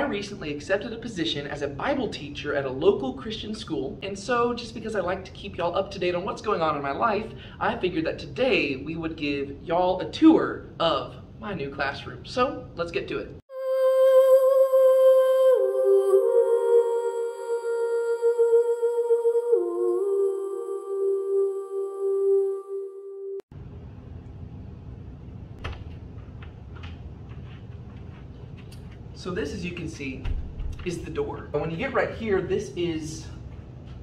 recently accepted a position as a Bible teacher at a local Christian school, and so just because I like to keep y'all up to date on what's going on in my life, I figured that today we would give y'all a tour of my new classroom. So let's get to it. So this, as you can see, is the door. But when you get right here, this is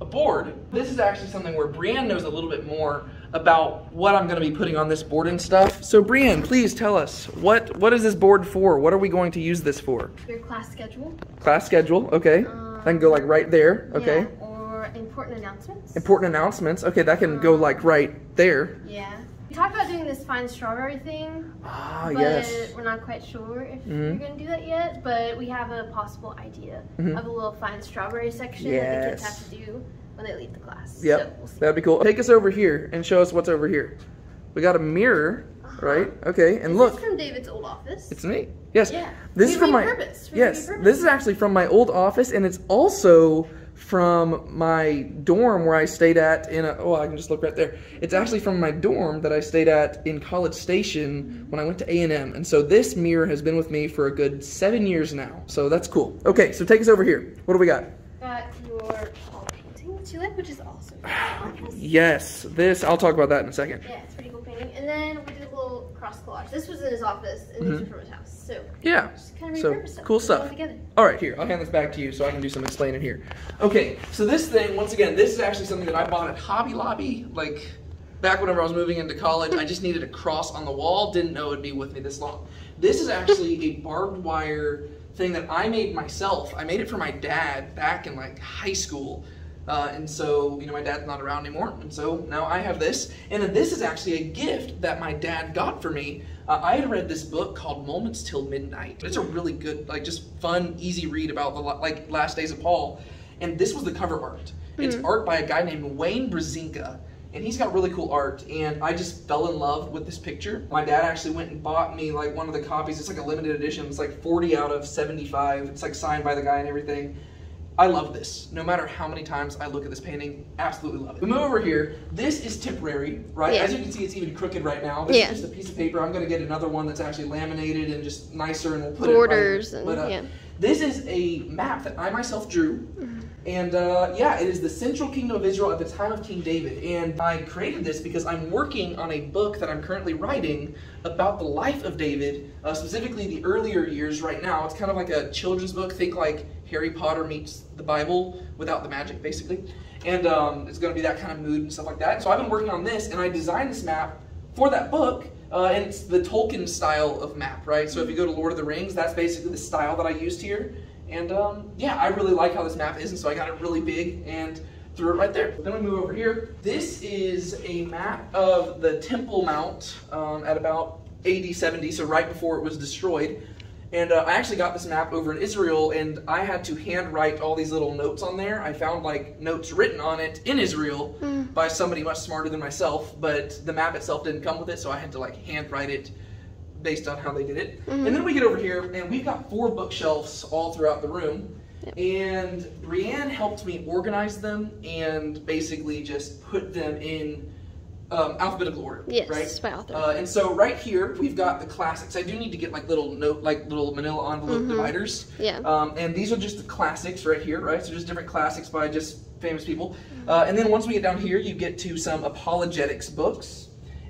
a board. This is actually something where Brienne knows a little bit more about what I'm going to be putting on this board and stuff. So Brienne, please tell us, what is this board for? What are we going to use this for? Your class schedule. Class schedule, okay. That can go like right there, okay. Yeah, or important announcements. Important announcements, okay, that can go like right there. Yeah. We talked about doing this fine strawberry thing, but yes. we're not quite sure if we're going to do that yet, but we have a possible idea of a little fine strawberry section that the kids have to do when they leave the class. Yep, so we'll see. That'd be cool. Take us over here and show us what's over here. We got a mirror, right? Okay, and look. This is from David's old office. It's me. Yes. Yeah. This is from my Yes. This is actually from my old office, and it's also from my dorm where I stayed at in I can just look right there. It's actually from my dorm that I stayed at in College Station when I went to A&M. And so this mirror has been with me for a good 7 years now. So that's cool. Okay, so take us over here. What do we got? Got your wall painting to it, which is awesome. Yes, I'll talk about that in a second. Yeah, it's pretty cool painting. And then we did a little cross collage. This was in his office, and these are from his house. So yeah, just kind of repurpose cool stuff. All right, here, I'll hand this back to you so I can do some explaining here. Okay, so this thing, once again, this is actually something that I bought at Hobby Lobby, like back whenever I was moving into college. I just needed a cross on the wall, didn't know it'd be with me this long. This is actually a barbed wire thing that I made myself. I made it for my dad back in like high school. And so, my dad's not around anymore, and so now I have this. And then this is actually a gift that my dad got for me. I had read this book called Moments Till Midnight. It's a really good, just fun, easy read about the last days of Paul. And this was the cover art. It's art by a guy named Wayne Brzezinska. And he's got really cool art, and I just fell in love with this picture. My dad actually went and bought me one of the copies. It's like a limited edition. It's like 40 out of 75. It's like signed by the guy and everything. I love this. No matter how many times I look at this painting, absolutely love it. We move over here. This is temporary, right? Yeah. As you can see, it's even crooked right now. This is just a piece of paper. I'm going to get another one that's actually laminated and just nicer, and we'll put borders it right. This is a map that I myself drew. And it is the central kingdom of Israel at the time of King David. And I created this because I'm working on a book that I'm currently writing about the life of David, specifically the earlier years right now. It's kind of like a children's book. Think like Harry Potter meets the Bible without the magic, basically. And it's going to be that kind of mood and stuff like that. So I've been working on this, and I designed this map for that book. And it's the Tolkien style of map, right? So if you go to Lord of the Rings, that's basically the style that I used here. And I really like how this map is, and so I got it really big and threw it right there. Then we move over here. This is a map of the Temple Mount at about AD 70, so right before it was destroyed. And I actually got this map over in Israel, and I had to handwrite all these little notes on there. I found notes written on it in Israel by somebody much smarter than myself, but the map itself didn't come with it, so I had to handwrite it based on how they did it. And then we get over here, and we've got 4 bookshelves all throughout the room. And Brienne helped me organize them and basically just put them in alphabetical order. Yes, right? By author. And so right here we've got the classics. I do need to get little manila envelope dividers. Yeah. And these are just the classics right here, right? So just different classics by just famous people. And then once we get down here, you get to some apologetics books.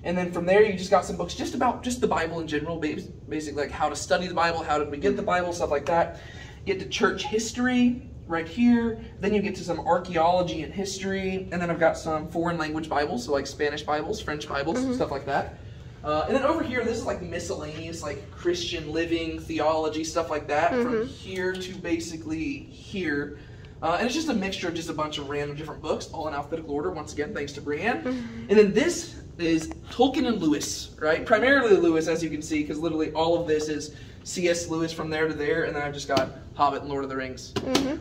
And then from there, you just got some books just about the Bible in general, basically how to study the Bible, how did we get the Bible, stuff like that. You get to church history right here. Then you get to some archaeology and history. And then I've got some foreign language Bibles, so Spanish Bibles, French Bibles, stuff like that. And then over here, this is miscellaneous, Christian living, theology, stuff like that, from here to basically here. And it's just a mixture of just a bunch of random different books, all in alphabetical order, once again, thanks to Brienne. And then this is Tolkien and Lewis, right? Primarily Lewis, as you can see, because literally all of this is C.S. Lewis from there to there, and then I've just got Hobbit and Lord of the Rings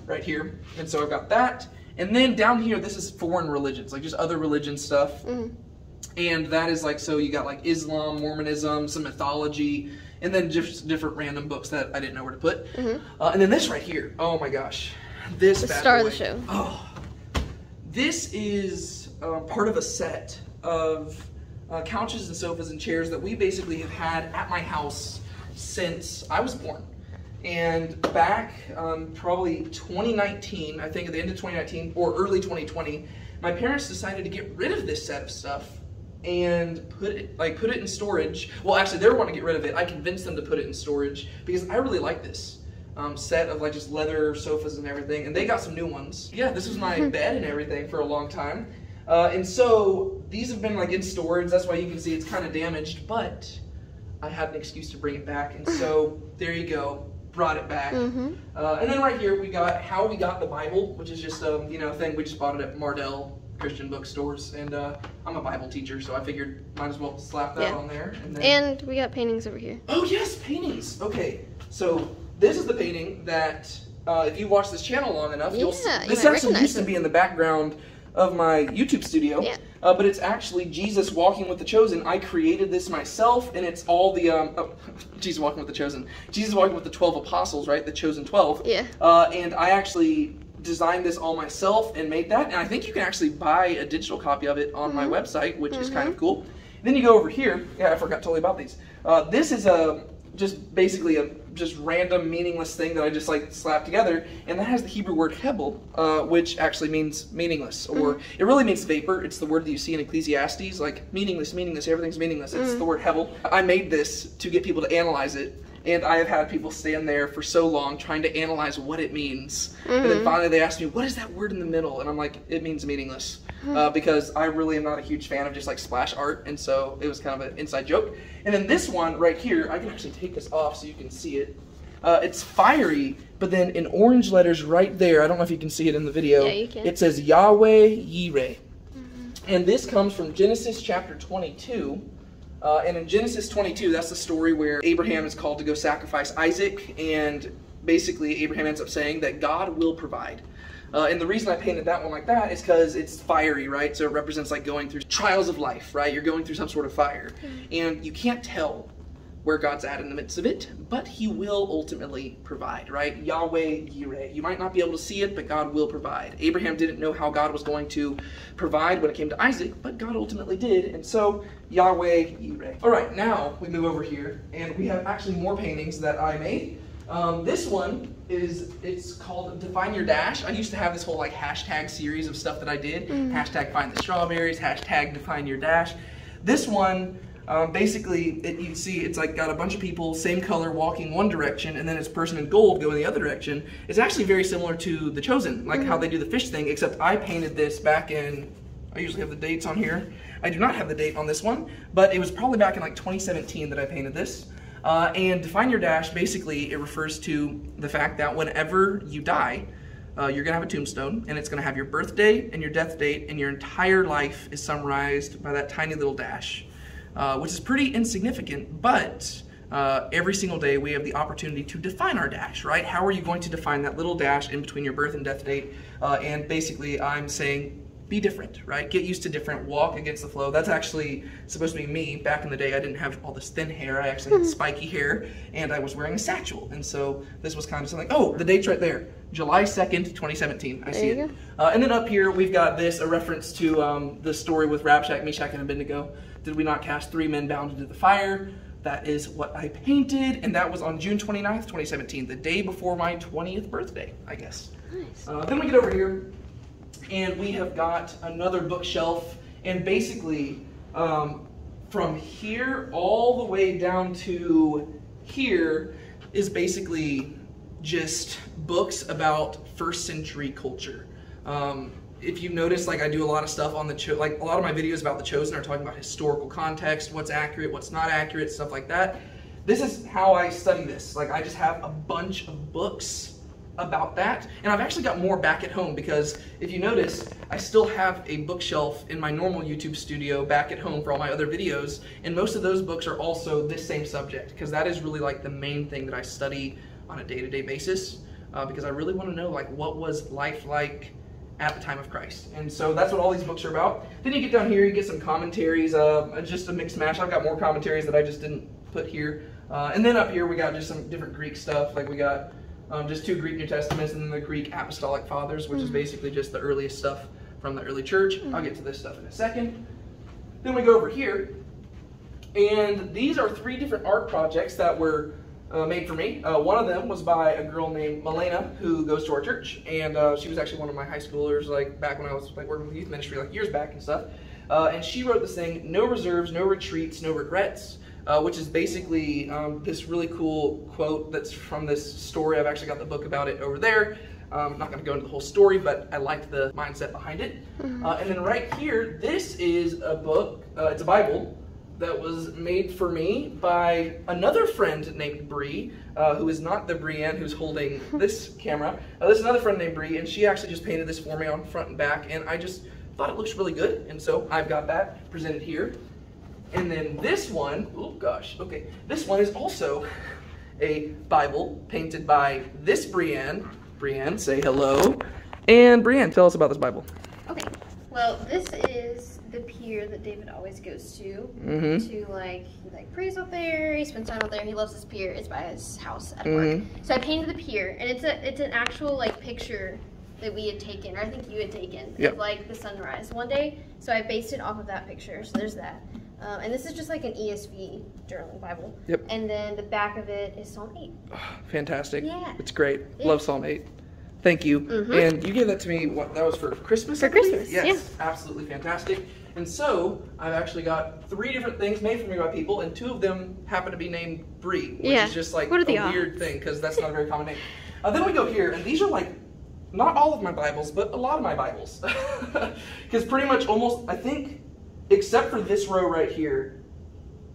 right here. And so I've got that. And then down here, this is foreign religions, just other religion stuff. And that is so you got Islam, Mormonism, some mythology, And then just different random books that I didn't know where to put. And then this right here. Oh my gosh. This the bad star boy. of the show. Oh. This is part of a set of couches and sofas and chairs that we basically have had at my house since I was born. And back probably 2019, I think at the end of 2019 or early 2020, my parents decided to get rid of this set of stuff and put it in storage. Well, actually, they were wanting to get rid of it. I convinced them to put it in storage because I really like this set of like just leather sofas and everything. And they got some new ones. Yeah, this was my bed and everything for a long time. And so these have been like in storage. That's why you can see it's kind of damaged, but I had an excuse to bring it back. And so there you go. Brought it back. And then right here we got How We Got the Bible, which is just a thing. We just bought it at Mardell Christian bookstores, and I'm a Bible teacher, so I figured might as well slap that on there. And we got paintings over here. Oh yes, paintings. Okay, so this is the painting that if you watch this channel long enough, you'll see. This actually used to be in the background of my YouTube studio, but it's actually Jesus walking with the chosen. I created this myself, and it's all the Jesus walking with the chosen. Jesus walking with the 12 apostles, right? The chosen 12. Yeah. And I actually designed this all myself and made that, and I think you can actually buy a digital copy of it on my website, which is kind of cool. And then you go over here. Yeah, I forgot totally about these. This is just basically a just random meaningless thing that I just like slapped together, and that has the Hebrew word hebel, which actually means meaningless, or it really means vapor. It's the word that you see in Ecclesiastes, like meaningless, everything's meaningless. It's the word hebel. I made this to get people to analyze it, and I have had people stand there for so long trying to analyze what it means, and then finally they asked me, what is that word in the middle? And I'm like, it means meaningless, because I really am not a huge fan of just like splash art, and so it was kind of an inside joke. And then this one right here, I can actually take this off so you can see it. It's fiery, but then in orange letters right there, I don't know if you can see it in the video, it says Yahweh Yireh. And this comes from Genesis chapter 22. And in Genesis 22, that's the story where Abraham is called to go sacrifice Isaac, and basically Abraham ends up saying that God will provide. And the reason I painted that one like that is because it's fiery, right? So it represents like going through trials of life, right? You're going through some sort of fire. And you can't tell where God's at in the midst of it, but he will ultimately provide, right? Yahweh Yireh. You might not be able to see it, but God will provide. Abraham didn't know how God was going to provide when it came to Isaac, but God ultimately did, and so Yahweh Yireh. All right, now we move over here, and we have actually more paintings that I made. This one it's called Define Your Dash. I used to have this whole like hashtag series of stuff that I did. Hashtag Find the Strawberries, hashtag Define Your Dash. This one, basically, you can see it's like got a bunch of people, same color, walking one direction, and then it's person in gold going the other direction. It's actually very similar to The Chosen, like how they do the fish thing, except I painted this back in, I usually have the dates on here. I do not have the date on this one, but it was probably back in like 2017 that I painted this. And Define Your Dash, basically, it refers to the fact that whenever you die, you're going to have a tombstone, and it's going to have your birthday and your death date, and your entire life is summarized by that tiny little dash. Which is pretty insignificant, but every single day we have the opportunity to define our dash, right? How are you going to define that little dash in between your birth and death date? And basically I'm saying, be different, right? Get used to different, walk against the flow. That's actually supposed to be me. Back in the day, I didn't have all this thin hair. I actually had spiky hair, and I was wearing a satchel. And so this was kind of something, oh, the date's right there. July 2nd, 2017. I see it. And then up here, we've got this, a reference to the story with Rabshak, Meshach, and Abednego. Did we not cast 3 men bound into the fire? That is what I painted, and that was on June 29th, 2017, the day before my 20th birthday, I guess. Nice. Then we get over here, and we have got another bookshelf, and basically from here all the way down to here is basically just books about first century culture. If you've noticed, like I do a lot of stuff on like a lot of my videos about The Chosen are talking about historical context, what's accurate, what's not accurate, stuff like that. This is how I study this. Like I just have a bunch of books about that, and I've actually got more back at home because if you notice, I still have a bookshelf in my normal YouTube studio back at home for all my other videos, and most of those books are also this same subject because that is really like the main thing that I study on a day-to-day basis because I really want to know like what was life like at the time of Christ. And so that's what all these books are about. Then you get down here, you get some commentaries, just a mixed mash. I've got more commentaries that I just didn't put here. And then up here we got just some different Greek stuff. Like we got just 2 Greek New Testaments and then the Greek Apostolic Fathers, which is basically just the earliest stuff from the early church. I'll get to this stuff in a second. Then we go over here, and these are 3 different art projects that were made for me. One of them was by a girl named Milena who goes to our church, and she was actually one of my high schoolers, like back when I was like working with youth ministry, like years back and stuff. And she wrote this thing, "No reserves, no retreats, no regrets," which is basically this really cool quote that's from this story. I've actually got the book about it over there. I'm not going to go into the whole story, but I liked the mindset behind it. And then right here, this is a book. It's a Bible that was made for me by another friend named Bree, who is not the Brienne who's holding this camera. This is another friend named Bree, and she actually just painted this for me on front and back, and I just thought it looks really good, and so I've got that presented here. And then this one, oh gosh, okay, this one is also a Bible painted by this Brienne. Brienne, say hello. And Brienne, tell us about this Bible. Okay, well, this is the pier that David always goes to like he prays out there, he spends time out there, he loves this pier. It's by his house at work. So I painted the pier, and it's an actual like picture that we had taken, or I think you had taken, of like the sunrise one day. So I based it off of that picture. So there's that. And this is just like an ESV journaling Bible. And then the back of it is Psalm 8. Oh, fantastic. Yeah. It's great. Love Psalm 8. Thank you. And you gave that to me, what, that was for Christmas? For Christmas, yes. Absolutely fantastic. And so, I've actually got 3 different things made for me by people, and 2 of them happen to be named Bree, which is just like a weird thing, because that's not a very common name. Then we go here, and these are like, not all of my Bibles, but a lot of my Bibles. Because pretty much almost, I think, except for this row right here,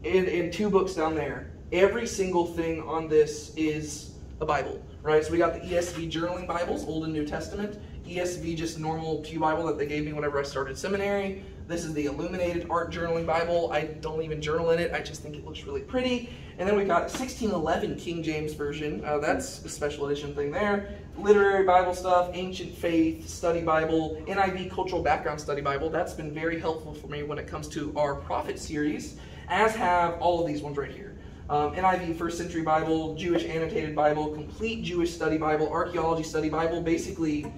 and 2 books down there, every single thing on this is a Bible, right? So we got the ESV journaling Bibles, Old and New Testament, ESV just normal pew Bible that they gave me whenever I started seminary. This is the illuminated art journaling Bible. I don't even journal in it, I just think it looks really pretty. And then we got 1611 King James Version, that's a special edition thing there. Literary Bible stuff, Ancient Faith, Study Bible, NIV Cultural Background Study Bible. That's been very helpful for me when it comes to our Prophet series, as have all of these ones right here. NIV First Century Bible, Jewish Annotated Bible, Complete Jewish Study Bible, Archaeology Study Bible. Basically,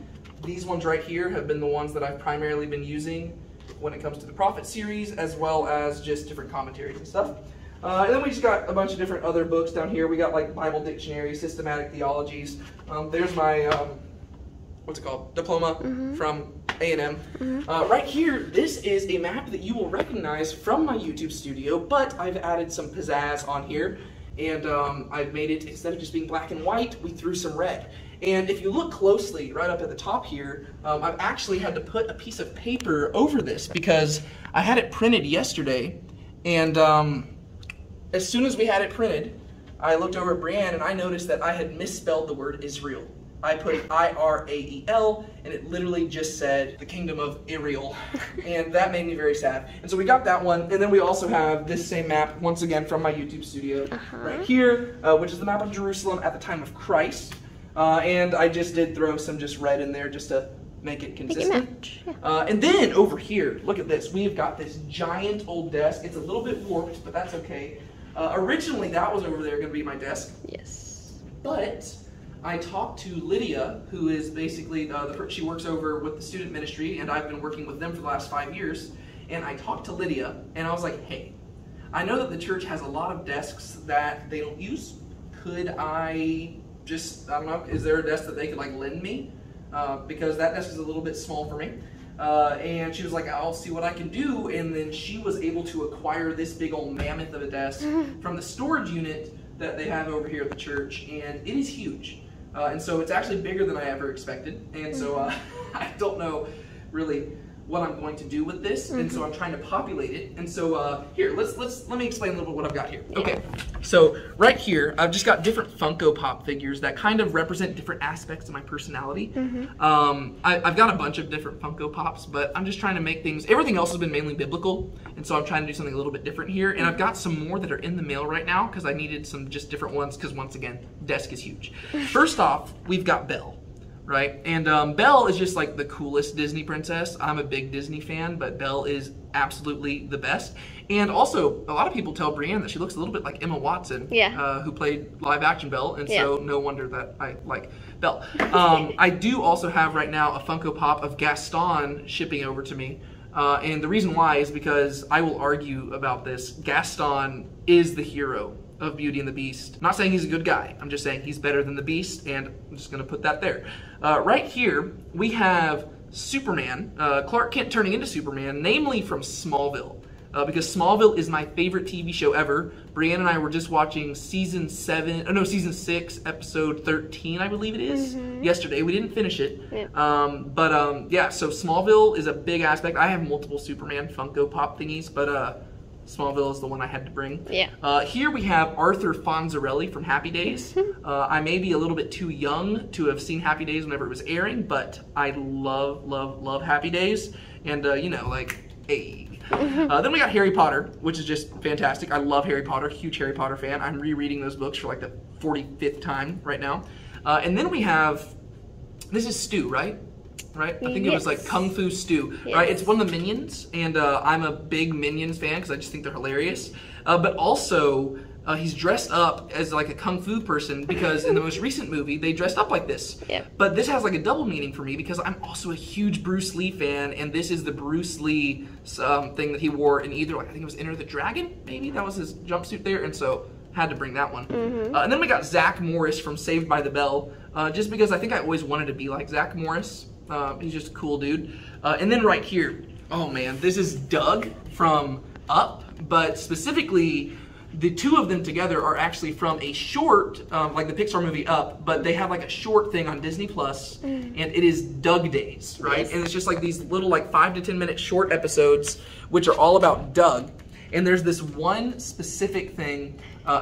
these ones right here have been the ones that I've primarily been using when it comes to the Prophet series, as well as just different commentaries and stuff. And then we just got a bunch of different other books down here. We got like Bible dictionaries, systematic theologies. There's my, what's it called? Diploma from A&M. Right here, this is a map that you will recognize from my YouTube studio, but I've added some pizzazz on here. And I've made it, instead of just being black and white, we threw some red. And if you look closely, right up at the top here, I've actually had to put a piece of paper over this because I had it printed yesterday. And as soon as we had it printed, I looked over at Brienne and I noticed that I had misspelled the word Israel. I put I-R-A-E-L, and it literally just said the kingdom of Ariel, and that made me very sad. And so we got that one, and then we also have this same map, once again from my YouTube studio, right here, which is the map of Jerusalem at the time of Christ. And I just did throw some just red in there just to make it consistent. And then over here, look at this. We've got this giant old desk. It's a little bit warped, but that's okay. Originally, that was over there going to be my desk. But I talked to Lydia, who is basically, she works over with the student ministry, and I've been working with them for the last 5 years. And I talked to Lydia, and I was like, hey, I know that the church has a lot of desks that they don't use. Could I just, I don't know, is there a desk that they could like lend me? Because that desk is a little bit small for me. And she was like, I'll see what I can do. And then she was able to acquire this big old mammoth of a desk from the storage unit that they have over here at the church. And it is huge. And so it's actually bigger than I ever expected. And so I don't know really what I'm going to do with this, and so I'm trying to populate it. And so here, let me explain a little bit what I've got here. Okay, so right here, I've just got different Funko Pop figures that kind of represent different aspects of my personality. I've got a bunch of different Funko Pops, but I'm just trying to make things, everything else has been mainly biblical, and so I'm trying to do something a little bit different here. And I've got some more that are in the mail right now, because I needed some just different ones, because once again, desk is huge. First off, we've got Belle. Right, and Belle is just like the coolest Disney princess. I'm a big Disney fan, but Belle is absolutely the best. And also, a lot of people tell Brienne that she looks a little bit like Emma Watson, who played live action Belle, and so no wonder that I like Belle. I do also have right now a Funko Pop of Gaston shipping over to me. And the reason why is because I will argue about this. Gaston is the hero of Beauty and the Beast. Not saying he's a good guy. I'm just saying he's better than the Beast, and I'm just going to put that there. Right here, we have Superman, Clark Kent turning into Superman, namely from Smallville. Because Smallville is my favorite TV show ever. Brienne and I were just watching season 6, episode 13, I believe it is, yesterday. We didn't finish it. Yeah, so Smallville is a big aspect. I have multiple Superman Funko Pop thingies, but Smallville is the one I had to bring. Here we have Arthur Fonzarelli from Happy Days. I may be a little bit too young to have seen Happy Days whenever it was airing, but I love Happy Days. And, you know, like, hey. Then we got Harry Potter, which is just fantastic. I love Harry Potter, huge Harry Potter fan. I'm rereading those books for like the 45th time right now. And then we have, this is Stu, right? I think it was like Kung Fu Stew, right? It's one of the Minions, and I'm a big Minions fan because I just think they're hilarious. But also, he's dressed up as like a Kung Fu person because in the most recent movie, they dressed up like this. But this has like a double meaning for me because I'm also a huge Bruce Lee fan, and this is the Bruce Lee thing that he wore in either, like, I think it was Enter the Dragon, maybe? That was his jumpsuit there, and so had to bring that one. And then we got Zach Morris from Saved by the Bell, just because I think I always wanted to be like Zach Morris. He's just a cool dude. And then right here, oh man, this is Doug from Up, but specifically, the two of them together are actually from a short, like the Pixar movie Up, but they have like a short thing on Disney Plus, and it is Doug Days, right? And it's just like these little like 5 to 10 minute short episodes, which are all about Doug. And there's this one specific thing,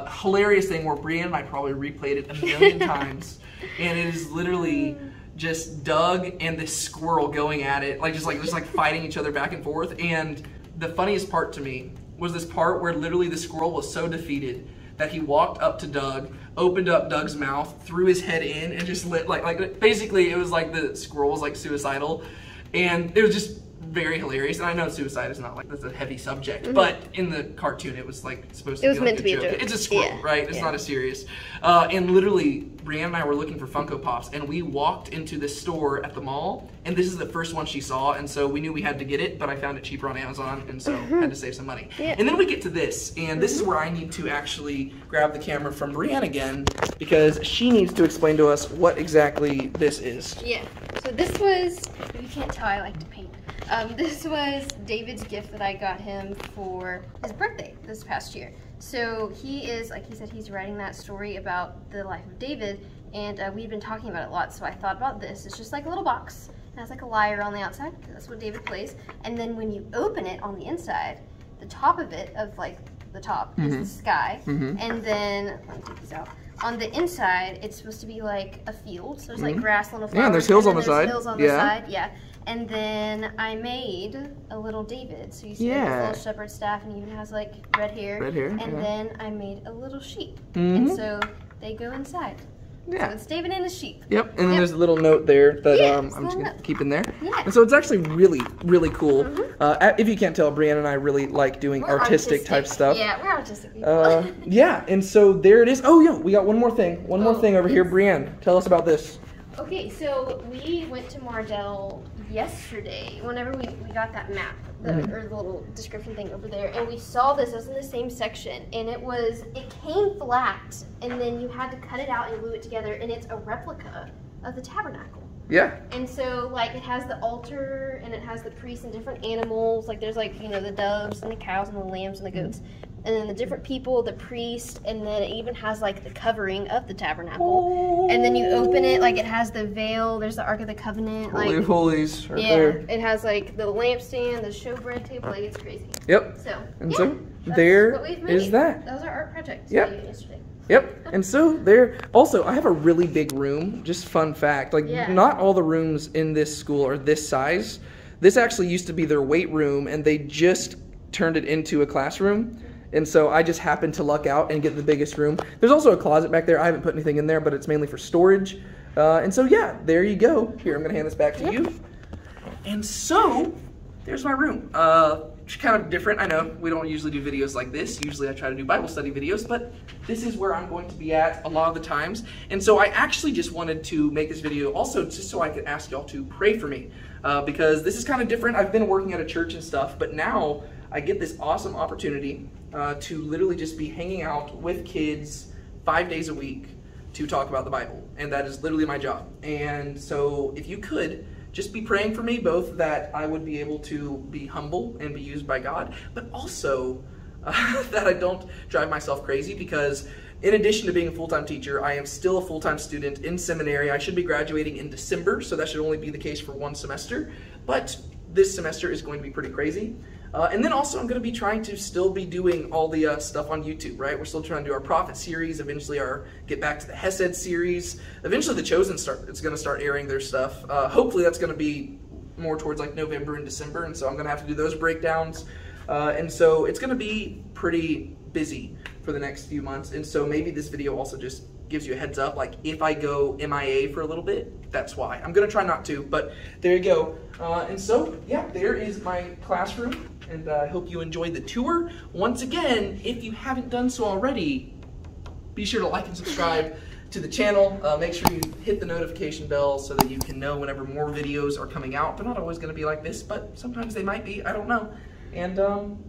hilarious thing where Brienne and I probably replayed it a million times, and it is literally just Doug and this squirrel going at it, like just fighting each other back and forth. And the funniest part to me was this part where literally the squirrel was so defeated that he walked up to Doug, opened up Doug's mouth, threw his head in, and just lit, like basically it was like the squirrel was like suicidal. And it was just very hilarious. And I know suicide is not like, that's a heavy subject, but in the cartoon it was like supposed to be like a joke. It's a squirrel, right? It's not as serious. And literally, Brienne and I were looking for Funko Pops, and we walked into this store at the mall, and this is the first one she saw, and so we knew we had to get it, but I found it cheaper on Amazon, and so had to save some money. And then we get to this, and this is where I need to actually grab the camera from Brienne again, because she needs to explain to us what exactly this is. So this was, you can't tell I like to paint. This was David's gift that I got him for his birthday this past year. So he is, like he said, he's writing that story about the life of David, and we've been talking about it a lot, so I thought about this. It's just like a little box. It has like a lyre on the outside, because that's what David plays. And then when you open it on the inside, the top of it, of like the top, is the sky. And then, let me take these out. On the inside, it's supposed to be like a field. So there's like grass, little flowers. Yeah, there's hills on the side. Hills on the side, And then I made a little David. So you see like this little shepherd staff, and he even has like red hair. And then I made a little sheep. And so they go inside. So it's David and the sheep. And then there's a little note there that I'm just going to keep in there. And so it's actually really, really cool. If you can't tell, Brienne and I really like doing artistic type stuff. Yeah, we're artistic people. And so there it is. Oh, yeah, we got one more thing. One more thing over here. Brienne, tell us about this. Okay, so we went to Mardell yesterday, whenever we got that map, or the little description thing over there, and we saw this. It was in the same section, and it came flat, and then you had to cut it out and glue it together, and it's a replica of the tabernacle. And so, like, it has the altar, and it has the priests and different animals, like there's like, you know, the doves and the cows and the lambs and the goats, and then the different people, the priest, and then it even has like the covering of the tabernacle. And then you open it, like it has the veil, there's the Ark of the Covenant. Holy of Holies right there. It has like the lampstand, the showbread table, like it's crazy. So there is that. That was our art project yesterday. And so there, also, I have a really big room, just fun fact, like not all the rooms in this school are this size. This actually used to be their weight room, and they just turned it into a classroom. And so I just happened to luck out and get the biggest room. There's also a closet back there. I haven't put anything in there, but it's mainly for storage. And so yeah, there you go. Here, I'm gonna hand this back to you. And so, there's my room. kind of different. I know we don't usually do videos like this. Usually I try to do Bible study videos, but this is where I'm going to be at a lot of the times. And so I actually just wanted to make this video also just so I could ask y'all to pray for me, because this is kind of different. I've been working at a church and stuff, but now I get this awesome opportunity to literally just be hanging out with kids 5 days a week to talk about the Bible, and that is literally my job. And so if you could just be praying for me, both that I would be able to be humble and be used by God, but also that I don't drive myself crazy, because in addition to being a full-time teacher, I am still a full-time student in seminary. I should be graduating in December, so that should only be the case for one semester, but this semester is going to be pretty crazy. And then also I'm going to be trying to still be doing all the stuff on YouTube, right? We're still trying to do our Prophet series, eventually our Get Back to the Hesed series. Eventually the Chosen it's going to start airing their stuff. Hopefully that's going to be more towards like November and December, and so I'm going to have to do those breakdowns. And so it's going to be pretty busy for the next few months, and so maybe this video also just gives you a heads up, like if I go MIA for a little bit, that's why. I'm going to try not to, but there you go. And so, yeah, there is my classroom, and I hope you enjoyed the tour. Once again, if you haven't done so already, be sure to like and subscribe to the channel. Make sure you hit the notification bell so that you can know whenever more videos are coming out. They're not always going to be like this, but sometimes they might be. I don't know. And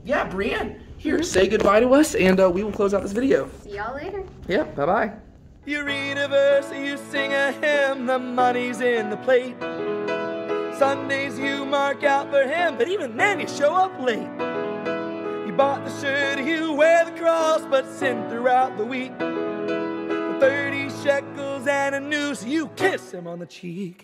yeah, Brienne, here, say goodbye to us, and we will close out this video. See y'all later. Yeah, bye-bye. You read a verse, you sing a hymn, the money's in the plate. Sundays you mark out for him, but even then you show up late. You bought the shirt, you wear the cross, but sin throughout the week. For 30 shekels and a noose, you kiss him on the cheek.